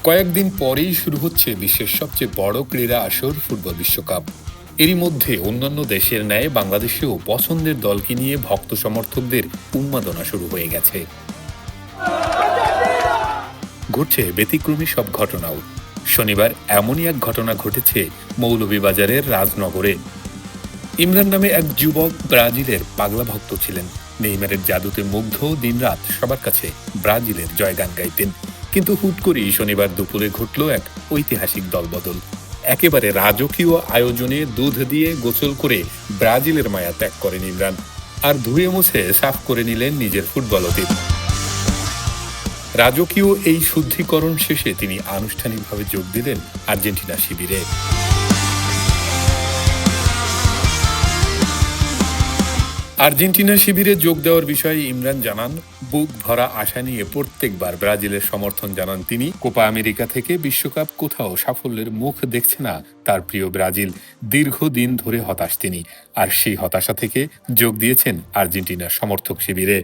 কয়েকদিন পরেই শুরু হচ্ছে বিশ্বের সবচেয়ে বড় ক্রীড়া আসর ফুটবল বিশ্বকাপ। এরই মধ্যে অন্যান্য দেশের ন্যায় বাংলাদেশেও পছন্দের দলকে নিয়ে ভক্ত সমর্থকদের উন্মাদনা শুরু হয়ে গেছে। ঘটছে ব্যতিক্রমী সব ঘটনাও। শনিবার এমনই এক ঘটনা ঘটেছে মৌলভীবাজারের রাজনগরে। ইমরান নামে এক যুবক ব্রাজিলের পাগলা ভক্ত ছিলেন। নেইমারের জাদুতে মুগ্ধ দিনরাত সবার কাছে ব্রাজিলের জয়গান গাইতেন। কিন্তু হুট করেই শনিবার দুপুরে ঘটল এক ঐতিহাসিক দলবদল। একেবারে রাজকীয় আয়োজনে দুধ দিয়ে গোসল করে ব্রাজিলের মায়া ত্যাগ করেন ইমরান, আর ধুয়ে মুছে সাফ করে নিলেন নিজের ফুটবল অতীত। রাজকীয় এই শুদ্ধিকরণ শেষে তিনি আনুষ্ঠানিকভাবে যোগ দিলেন আর্জেন্টিনা শিবিরে। আর্জেন্টিনা শিবিরে যোগ দেওয়ার বিষয়ে ইমরান জানান, বুক ভরা আশা নিয়ে প্রত্যেকবার ব্রাজিলের সমর্থন জানান তিনি। কোপা আমেরিকা থেকে বিশ্বকাপ কোথাও সাফল্যের মুখ দেখছে না তার প্রিয় ব্রাজিল। দীর্ঘদিন ধরে হতাশ তিনি, আর সেই হতাশা থেকে যোগ দিয়েছেন আর্জেন্টিনার সমর্থক শিবিরে।